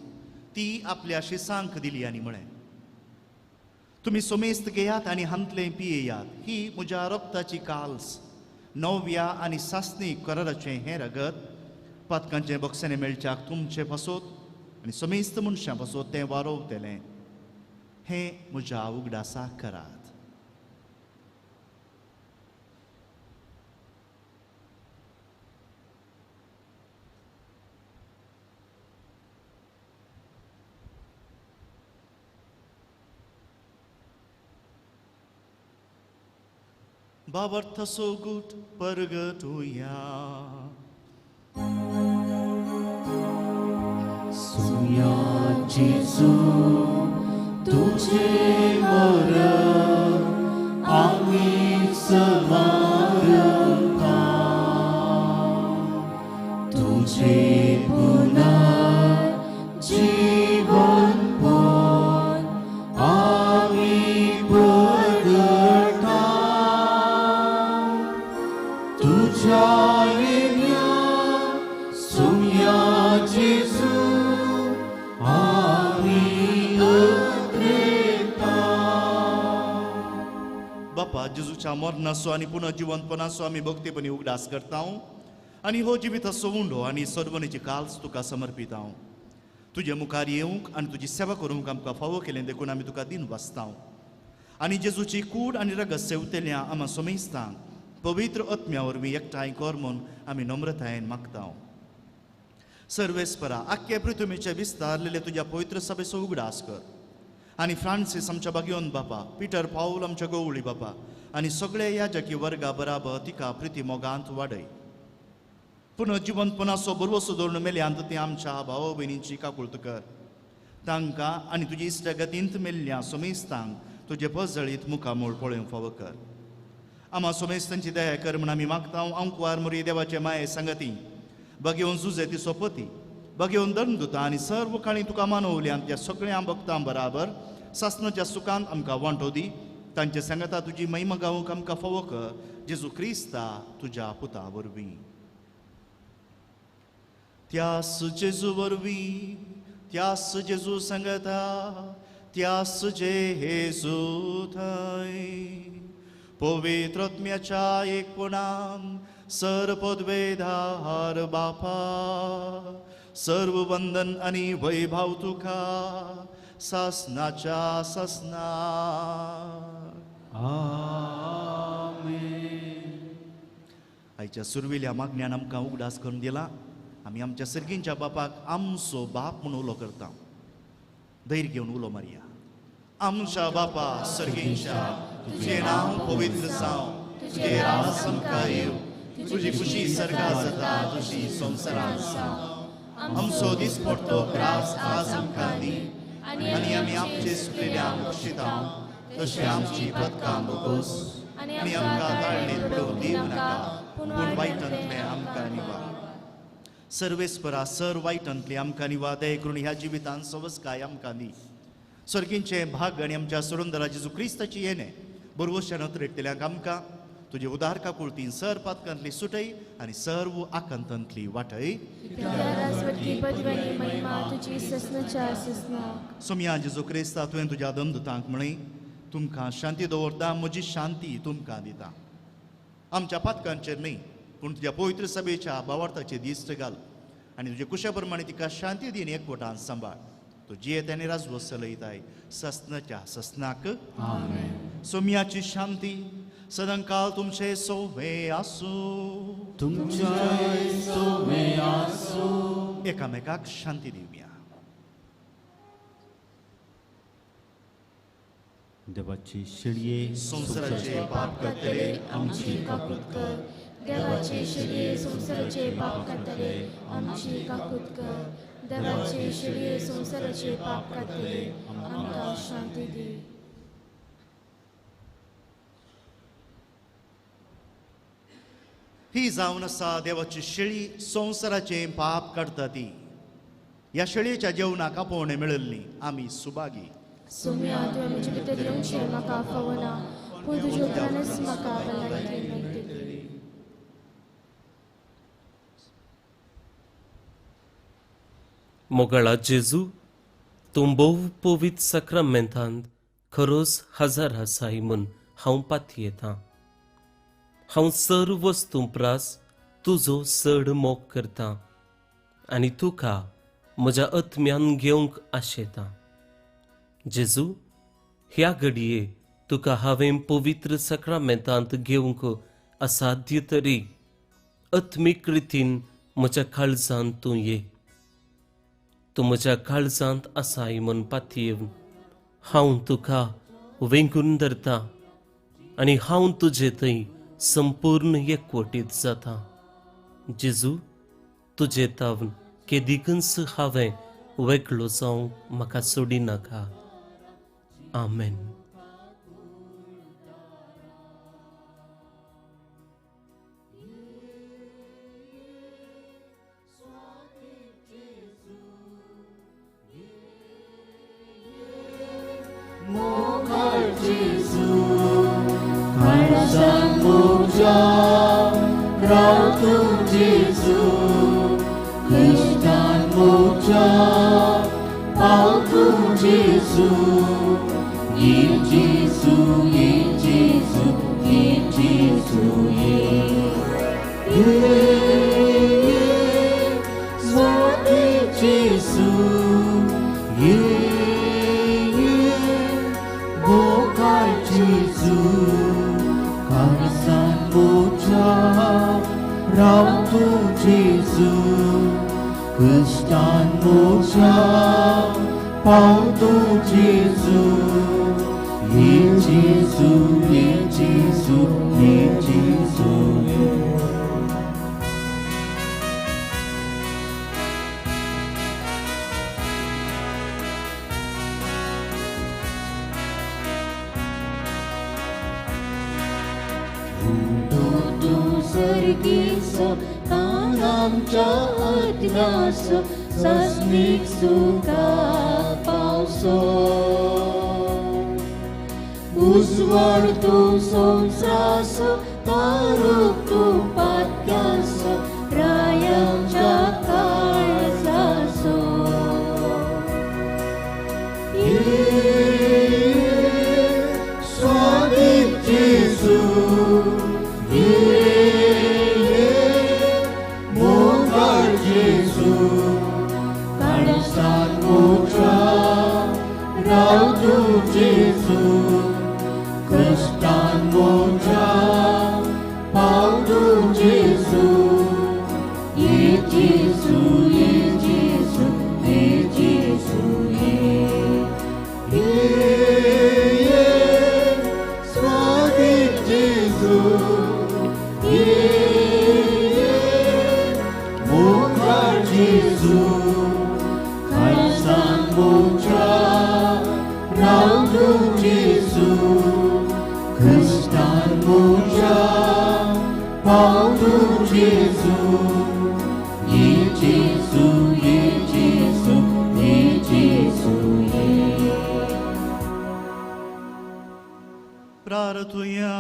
ती आपल्या शिसांक दिली आनी म्हळें तुमी सोमेस्त घेयात आनी हांतले पियेयात ही म्हज्या रक्ताची काल्स नव्या आनी सासणीक कराराचें हें रगत पातकांचे बक्षाने मेळच्याक तुमचे पासोत आनी समेस्त मनशां पासून तें वारोवतलें हें म्हज्या उगडासा करात. Babart so gut परगटूया. सुया जेजू तुझे वर आम्ही समारंभा तुझे पुनर्जीवन पण आम्ही प्रगटा तुझ्या येण्या सुया जेजू बापा जेजूच्या मरणाचो आनी पुनर्जीवनपणाचो आमी भक्तीपणी उगडास करता आनी हो जिविताचो उंडो आनी सदवणीची काल्स तुका समर्पिता. तुजे मुखार येवंक आनी तुजी सेवा करूंक आमकां फावो केलें देखून आमी तुका दिन वाचता आनी जेजूची कूड आनी रगत सेवतल्या आमा समेस्तांक पवित्र आत्म्या वरवीं एकठांय कर म्हूण आमी नम्रतायेन मागता. सर्वेस्परा आख्खे पृथ्वीचे विस्तारलेले तुज्या पवित्र सभेचो उगडास कर आनी फ्रांसीस आमच्या बागयोन बापा, पिटर पाऊल आमच्या गवळी बापा आनी सगळे याजकी वर्गा बराबर तिका प्रिती मोगांत वाडय. पुनर्जीवनपणाचो बरवो सुदोर्ण मेल्यांत ते आमच्या भाव भयणींची काकुळट कर. तांकां आनी तुजी इश्टगतींत मेल्ल्या समेस्तांक तुजे पजळीत मुखामोळ पळोवंक फावो कर. आमा समेस्तांची दया कर म्हूण आमी मागता. अंकुवार मोरी देवाचे माये सांगती बगेवन झुजे ती सोपती बगेवन धर्मदुता आनी सर्व काळी तुका मानवल्यान त्या सगळ्या भक्तां बराबर सासणाच्या सुखांत आमकां वांटो दी. तांचे सांगता तुजी महिमा गावूंक आमकां फावो कर. जेजू क्रिस्ता तुज्या पुता वरवीं. त्यास जेजू वरवीं त्यास जेजू सांगता त्यास जेजू थंय पवित्र आत्म्याच्या एकपणान सर्वपदवेधार बापा सर्व वंदन आनी वैभव तुका सासणाच्या सासना. आयच्या सुरविल्या मागण्यान आमकां उगडास करून दिला. आमी आमच्या सर्गींच्या बापाक आमचो बाप म्हणून उलो करता. धैर्य घेवन उलो मारया. आमच्या बापा सर्गींच्या तुझे नांव पवित्र जावं तुझे राज आमकां येवं तुझी खुशी सर्गार जाता तुजी संवसारांत जावं. आमचो दिसपडटो त्रास आज आमकां दी आनी आमी आमचे सुटलेल्यांक बक्षिता तशें आमची पदकां बोगोस आनी आमकां ताळणेंत पडोवन दिवं नाका पूण वायटांतले आमकां निवार. सर्वेस्परा सर वायटांतले आमकां निवार. दया करून ह्या जिवितांत सवस्काय आमकां दी. सर्गींचे भाग आनी आमच्या सुरंदरा जेजू क्रिस्ताची येणे बरोवशान नत्रेटलेल्यांक आमकां तुजे उदार काकुळटीन सर पातकांतली सुटय आनी सर्व आकांतांतली वाटय. सोम्या जेजू क्रिस्ता तुवें तुज्या दमदुतांक म्हणय तुमकां शांती दवरता म्हजी शांती तुमकां दिता. आमच्या पातकांचेर न्हय पूण तुज्या पवित्र सभेच्या भावार्थाचेर दिश्ट घाल आनी तुजे कुशा प्रमाणे तिका शांती दीन एकवटान सांबाळ. तूं जियेत आनी राजवो चलयताय सस्नाच्या सस्नाक. सोम्याची शांती सदांकाळ तुमचे सोवे आसूं. तुमचे सोवे आसूं. एकामेकाक शांती दिवया. देवाची शिडये संवसाराचे पाप करतले आमची काकूट कर. देवाचे शिडये संवसाराचे पाप करतले आमची काकूट कर. देवाचे शिडये संवसाराचे पाप करतले आमकां शांती दी. ही जावन आसा देवाची शेळी संवसाराचे पाप काडटा ती. ह्या शेळयेच्या जेवणाक आपोवणे मेळिल्ली आमी सुभागी. सोम्या तुवें म्हजे भितर येवचें म्हाका फावना पूण तुज्या उतरानच म्हाका भलायकी मेळटली. मोगळा जेजू तूं भोव पवित्र सक्रामेंतांत खरोच हजार आसाय म्हूण हांव पाती येतां. हांव सर्व वस्तू प्रास तुजो चड मोग करतां आनी तुका म्हज्या आत्म्यान घेवंक आशेता. जेजू, ह्या घडये तुका हांवें पवित्र सक्रामेंतांत घेवंक असाध्य तरी आत्मीक रितीन म्हज्या काळजांत तूं ये. तूं म्हज्या काळजांत आसाय म्हूण पातयेवन हांव तुका वेंगून धरता आनी हांव तुजे थंय संपूर्ण एकवटीत जाता. जेजू, तुजे तावन केदीकच हांवें वेगळो जावंक म्हाका सोडी नाका. आमेन. Karazan moja, rautu Jesu, Kristan moja, pautu Jesu, ye Jesu, ye Jesu, ye Jesu, ye Swati Jesu, ye Bokar Jesu. Karazan moja, rautu Jesu, Kristan moja, pautu Jesu, ye Jesu, ye Jesu, ye Jesu, ye. Sergiso, kanamcha adnaso, sasnik suka pauso. Usvartu somsraso, taruktu patyaso, rayam chakarsaso. Swadik Jesu, Bokar Jesu, Karazan moja, rautu Jesu, Kristan moja, pautu Jesu, ye Jesu, ye Jesu, ye Jesu, ye Swadik Jesu, ye Bokar Jesu, Karazan moja, rautu Jesu, Kristan moja, pautu Jesu, ye Jesu, ye Jesu, ye Jesu, ye. प्रार्थूया.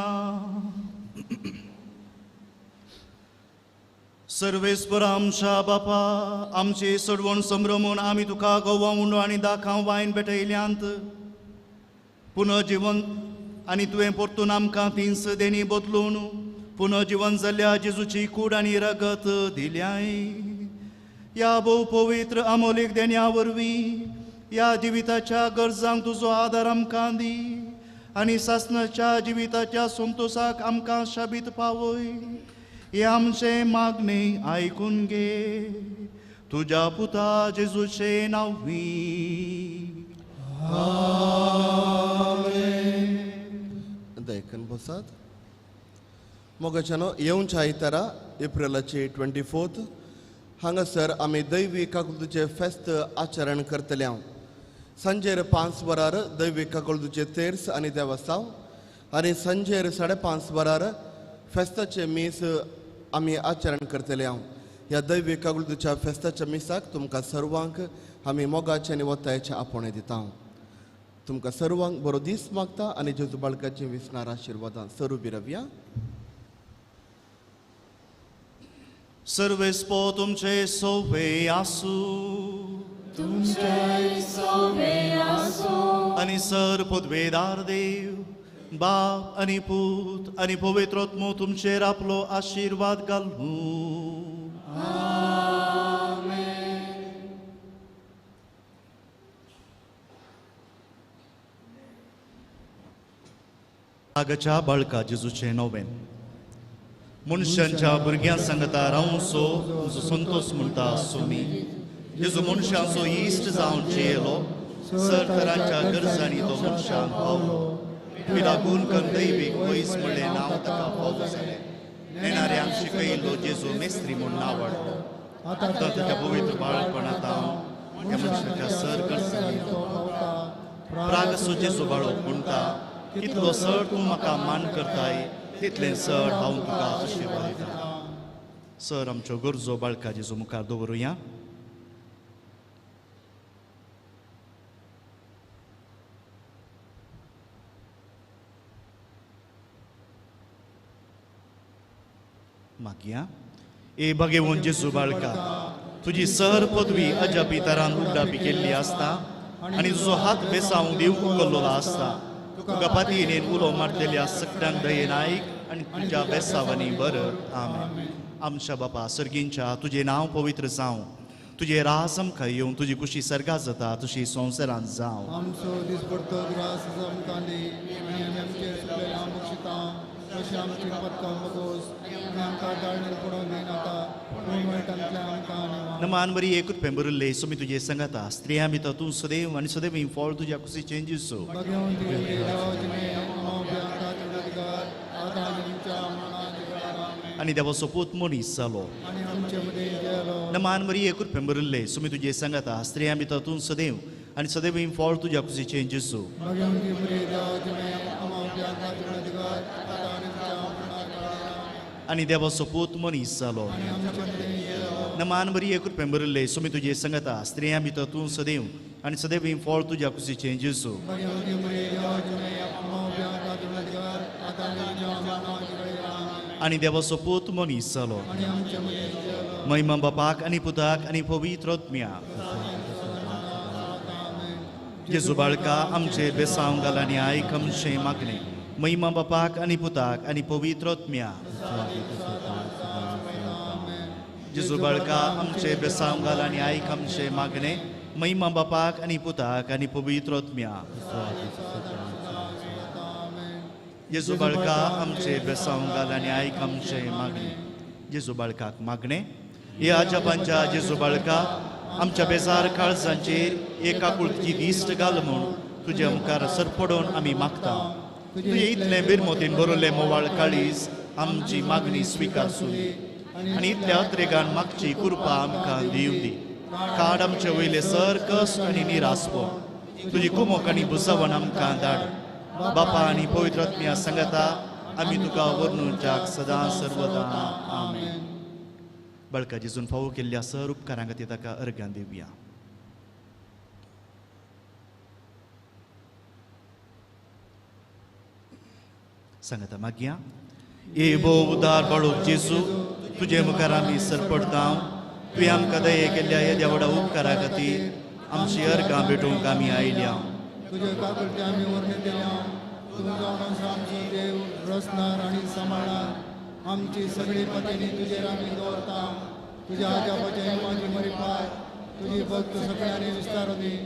सर्वेस्पर आमच्या बापा, आमचे सडवण संभ्रमून आमी तुका गोवावून आनी दाखाव वायन भेटयल्यांत पुनर्जीवन आनी तुवें परतून आमकां तिन्स देणी बदलून पुनर्जीवन जाल्ल्या जेजूची कूड आनी रगत दिल्याय. या भोव पवित्र अमोलीक देण्या वरवीं या जिविताच्या गरजांक तुजो आदार आमकां दी आनी सासणाच्या जिविताच्या संतोषाक आमकां शाबीत पावय. हे आमचे मागणे आयकून घे, तुझ्या पुता जेजूचे नांवी. दयकन बसात. मोगाच्यानो येवच्या आयतारा एप्रिलाचे 24 हांगासर आमी दैवी काकुलतेचे फेस्त आचरण करतले. संजेर 5 वरार दैवी काकुलतेचे तेर्स आनी देवस्थाव आनी संजेर 5:30 वरार फेस्ताचे मीस आमी आचरण करतले. ह्या दैवी काकुलतेच्या फेस्ताच्या मिसाक तुमकां सर्वांक आमी मोगाचे आनी वतायाचे आपोवणे दिता. तुमकां सर्वांक बरो दीस मागता आनी जेजू बाळकाचे विस्नार आशिर्वादां सरू बिरव्या. सर्वेस्पो तुमचे सोवे आसू, तुमचे सोवे आसो. आनी सर पदवेदार देव बाप आनी पूत आनी पवित्रोत्मो तुमचेर आपलो आशिर्वाद घालूं. आगाच्या बाळका जेजूचे नोवेन मनशांच्या भुरग्यां सांगता रावसो तुजो संतोष म्हणटा सोमी जेजू मनशांचो इश्ट जावन जेयलो सर तरांच्या गरजांनी तो मनशांक पावलो पिलागून कन दैवीक वैस म्हणले नांव ताका फावो जालें नेणाऱ्यांक शिकयलो जेजू मेस्त्री म्हूण नांव वाडलो आतां ताच्या पवित्र बाळपणांत हांव ह्या मनशाच्या सर गरजांनी प्रागसो जेजू बाळो म्हणटा कितलो चड तूं म्हाका मान करताय तितलें चड हांव तुका आशिर्वाद दिता सर आमच्यो गरजो बाळका जेजू मुखार दवरुया मागया ए भगेवून जेजू बाळका तुजी सर पदवी अजापी तरान उड्डापी केल्ली आसता आनी तुजो हात बेसावंक दिवंक उगल्लो आसता तुका पातयेन उलो मारलेल्या सगळ्यांक दयेन आयक आनी तुज्या बेसावांनी बर आमेन आमच्या बापा सर्गींच्या तुजें नांव पवित्र जावं तुजें रास आमकां येवं तुजी कुशी सर्गात जाता तशी संवसारांत जावं आमचो दिसपडटो ग्रास आमकां दी आनी आमी आमचेर सुकलेल्या आमोक्षिता तशें आमची पत्का मगोस आनी आमकां दाळणेर पडोवंक दिनाका पूण वायटांतल्यान आमकां निवार नमान बरी एकूच पेंबरले सुमी तुजे संगता स्त्रियां भितर तूं सदैव आनी सदैव फळ तुज्या कुशीचें जिसो भगवंत तुगे देवाचें अमाव्यांका चडगार आतां आनी आमच्या मरणाच्या वेळार आमेन आनी देवाचो पूत मनीस जालो आनी आमचे मदीं गेलो नमान बरी एकूच पेंबरले सुमी तुजे संगता स्त्रियां भितर तूं सदैव आनी सदैव फळ तुज्या कुशीचें जिसो भगवंत तुगे देवाचें अमाव्यांका चडगार आतां आनी आमच्या मरणाच्या वेळार आमेन आनी देवाचो पूत मनीस जालो आनी आमचे मदीं गेलो नमान बरी एकूच पेंबरले सुमी तुजे संगता स्त्रियां भितर तूं सदैव आनी सदैव फळ तुज्या कुशीचें जिसो भगवंत तुगे देवाचें अमाव्यांका चडगार आतां आनी आमच्या मरणाच्या वेळार आमेन आनी देवाचो पूत मनीस जालो आनी आमचे मदीं गेलो महिमा बापाक आनी पुताक आनी पवित्र आत्म्याक जेजू बाळका आमचे बेसांव घाल आनी आयक आमचें मागणें महिमा बापाक आनी पुताक आनी पवित्र आत्म्याक जेजू बाळका आमचे बेसांव घाल आनी आयक आमचें मागणें महिमा बापाक आनी पुताक आनी पवित्र आत्म्याक जेजू बाळका आमचे बेसांव घाल आनी आयक आमचें मागणें जेजू बाळकाक मागणें ह्या जपांच्या जेजू बाळका आमच्या बेजार काळजांचेर एका कुळची दिश्ट घाल म्हूण तुज्या मुखार सरपडोवन आमी मागता तुजे इतलें बिरमोतीन बरोवलें मोवाळ काळीज आमची मागणी स्विकारसूं आनी इतल्या अत्रेगान मागची कृपा आमकां दिवं दी काड आमचे वयले सर कश्ट आनी निरासपण तुजी कुमोक आनी बुसावण आमकां धाड बापा आनी पवित्र आत्म्या सांगता आमी तुका वर्णुजाक सदां सर्वदा आमेन बाळका जेजून फावो केल्ल्या सर उपकारां खातीर ताका अर्गां दिवया सांगता मागया ए भो उदार बाळूक जेजू तुजे मुखार आमी सरपडटा तुवें आमकां दये केल्ल्या ह्या देवडा उपकारा खातीर आमची अर्गां भेटोवंक आमी आयल्या तुजे काकुळटे आमी वर्णन दिल्या तूं जावन आसा आमचो देव रचणार आनी सांबाळणार आमची सगळी पतींनी तुजेर आमी दवरता तुज्या आजापाच्या इमाची मरी पाय तुजी भक्त सगळ्यांनी विस्तारू दी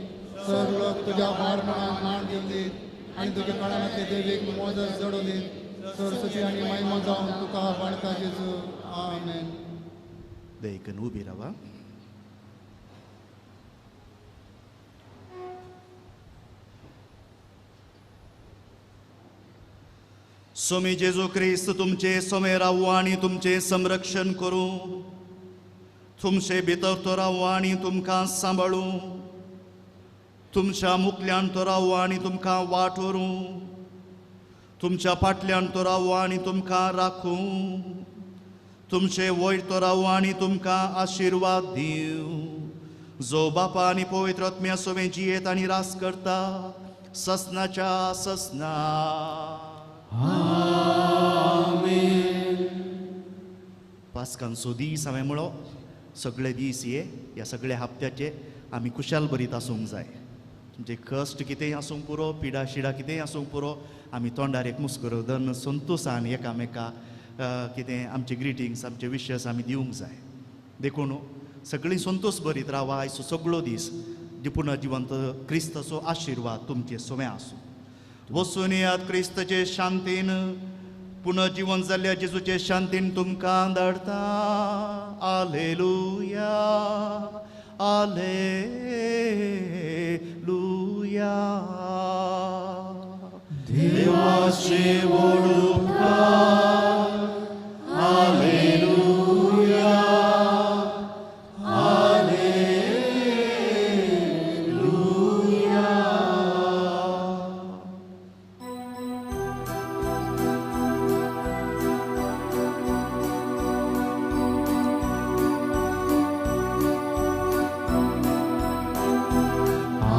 सर लोक तुज्या बाळपणाक मान दिवन दीत आनी तुज्या काळांतले देवीक मोदत जडोवन दीत सरस्वती आनी महिमा जावन तुका बाळका जेजू आमेन दयेकन उबी रावा सोमी जेजू क्रिस्त तुमचे सोमे रावू आनी तुमचे संरक्षण करूं तुमचे भितर तो रावू आनी तुमकां सांबाळूं तुमच्या मुखल्यान तो रावू आनी तुमकां वाठोरूं तुमच्या फाटल्यान तो रावू आनी तुमकां राखूं तुमचे वयर तो रावू आनी तुमकां आशिर्वाद दिवं जो बापा आनी पवित्र आत्म्या सोबे जियेत आनी रास करता ससनाच्या ससना पास्कांचो दीस हांवें म्हणलो सगळे दीस ह्या सगळ्या हप्त्याचे आमी कुशाल बरीत आसूंक जाय तुमचे कश्ट कितेंय आसूंक पुरो पिडा शिडा कितेंय आसूंक पुरो आमी तोंडार एक मुस्करो धरून संतोशान एकामेकाक कितें आमचे ग्रिटिंग्स आमचे विशस आमी दिवंक जाय देखून सगळीं संतोश बरीत रावा आयचो सगळो दीस पुनर्जिवंत क्रिस्ताचो आशिर्वाद तुमचे सोम्या आसूं वसून यात क्रिस्तचे शांतीन पुनर्जीवन जाल्ल्या जेजूचे शांतीन तुमकां धाडटा. आलेलुया आलेलुया. देवाचे वळूकार आलेलुया आलेलुया.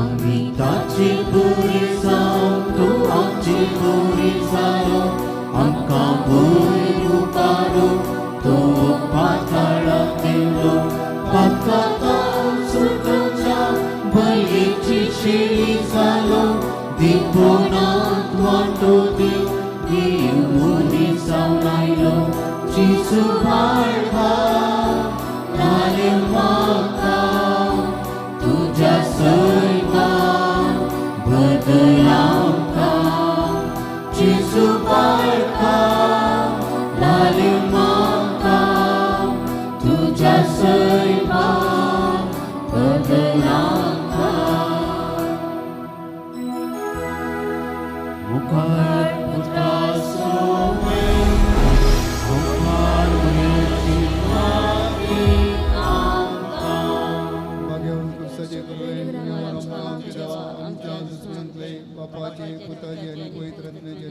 आम्ही ताची बरी जावं तूं आमची बरी जालो आमकां बरी उबारो तूं पाताळांत देलो पाताळांत सुटच्या बळयेची शेळी जालो दिपोनांत वांटो देव मुनी जावन आयलो जेजू बाळगा नाले म्हाका तुज्या सैमान बदल आमकां जेजू बाळगा नाले म्हाका तुज्या सैमान बदल आमकां. मुखार पुत्राचो मुखार वयाची मागणी आमकां. भाग्यवान पुरुषाचे करुणेन आमच्या दुश्मनांतले बापाचे पुताचे आणि पवित्र आत्म्याचे